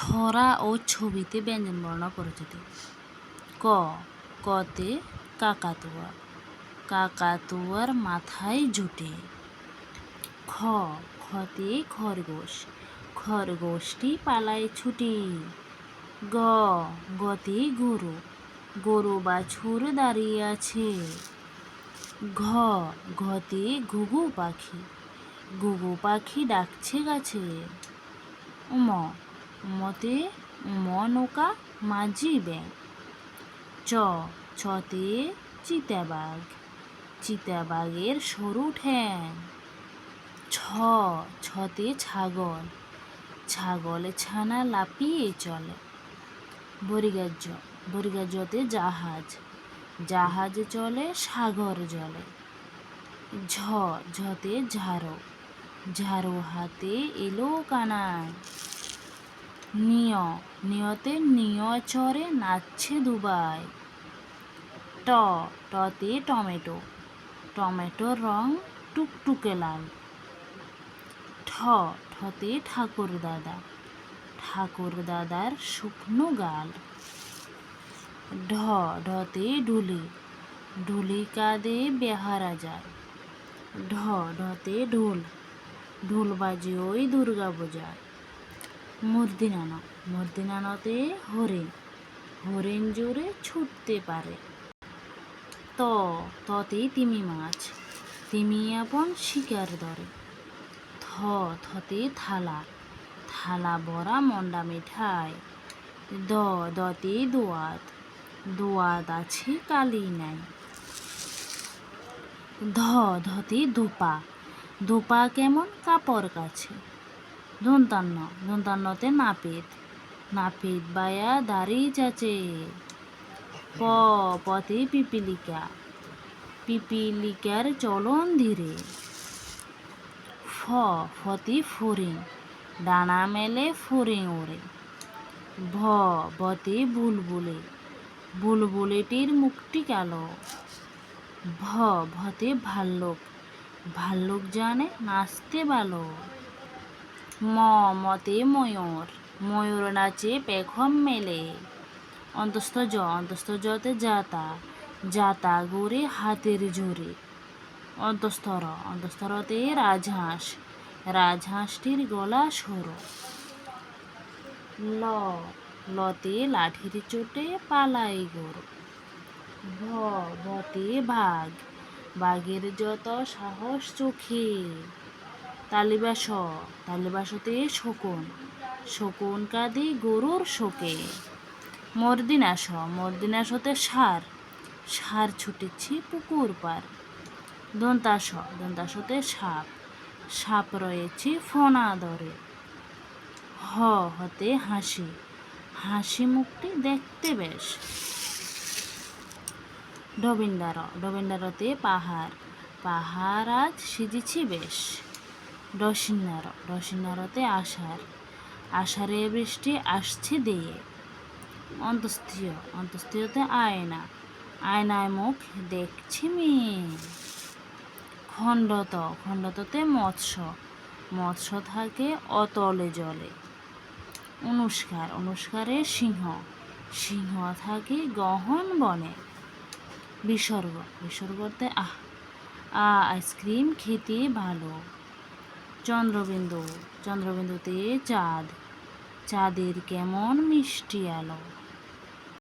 ছড়া ও ছবিতে ব্যঞ্জনবর্ণ পরিচিতি। ক, কতে কাকাতুয়া, কাকাতুয়ার মাথায় জুটে। খ, খতে খরগোশ, খরগোশটি পালায় ছুটে। গ, গতে গরু, গরু বাছুর দাঁড়িয়ে আছে। ঘ, ঘতে ঘুঘু পাখি, ঘুঘু পাখি ডাকছে গাছে। উম, উমতে নৌকা মাঝি ব্যাঙ। চ, ছতে চিতাবাঘ, চিতাবাঘের সরু ঠ্যাং। ছ, ছতে ছাগল, ছাগল ছানা লাফিয়ে চলে। বরিগাজ, বরিগাজতে জাহাজ, জাহাজ চলে সাগর জলে। ঝ, ঝতে ঝাড়ু, ঝাড়ু হাতে এলো কানাই। নিয়, নিয়তে নিয় চড়ে নাচছে দুবাই। ট, টতে টমেটো, টমেটোর রং টুকটুকে লাল। ঠ, ঠতে ঠাকুর দাদা, ঠাকুর দাদার শুকনো গাল। ঢ, ঢতে ঢুলি, ঢুলি কাঁধে বেহারা যায়। ঢ, ঢতে ঢোল, ঢোল বাজে ওই দুর্গা বোঝায়। মূর্ধন্য, মূর্ধন্যতে হরিণ, হরিণ জোরে ছুটতে পারে। ত, ততে তিমি মাছ, তিমি আপন শিকার ধরে। থ, থতে থালা, থালা ভরা মন্ডা মিঠাই। দ, দতে দোয়াত, দোয়াত আছে কালি নাই। ধ, ধতে ধোপা, ধোপা কেমন কাপড় কাছে। দন্তান্ন, দন্তান্নতে নাপিত, নাপিত বায়া দাড়ি চাচে। প, পতে পিপিলিকা, পিপিলিকার চলন ধীরে। ফ, ফতে ফড়িং, ডানা মেলে ফড়িং ওড়ে। ভ, ভতে বুলবুলি, বুলবুলিটির মুখটি কালো। ভ, ভতে ভাল্লুক, ভাল্লুক জানে নাচতে ভালো। ম, মতে ময়ূর, ময়ূর নাচে পেখম মেলে। অন্তস্থ জ, অন্তস্থ জতে জাতা, জাতা গড়ে হাতের জোরে। অন্তস্থ র, অন্তস্থ রতে রাজহাঁস, রাজহাঁসটির গলা সরু। ল, লতে লাঠির চোটে পালাই গরু। ভ, ভতে বাঘ, বাঘের যত সাহস চোখে। তালিবাস, তালিবাসতে শকুন, শকুন কাঁদে গরুর শোকে। মর্দিনাশ, মর্দিনাশতে ষাঁড়, ষাঁড় ছুটেছে পুকুর পার। দন্তাস, দন্তাসতে সাপ, সাপ রয়েছে ফনা ধরে। হ, হতে হাসি, হাসি মুখটি দেখতে বেশ। ডবিন্দার, ডবিন্দারতে পাহাড়, পাহাড় আজ সিজেছে বেশ। ডসিন্নার, ডসিন্নারতে আষাঢ়, আষাঢ়ে বৃষ্টি আসছে দিয়ে। অন্তস্থীয়, অন্তস্থীয়তে আয়না, আয়নায় মুখ দেখছে মেয়ে। খণ্ডত, খণ্ডততে মৎস্য, মৎস্য থাকে অতলে জলে। অনুষ্কার, অনুষ্কারে সিংহ, সিংহ থাকে গহন বনে। বিসর্গ, বিসর্গতে আইসক্রিম খেতে ভালো। চন্দ্রবিন্দু, চন্দ্রবিন্দুতে চাঁদ, চাঁদের কেমন মিষ্টি আলো।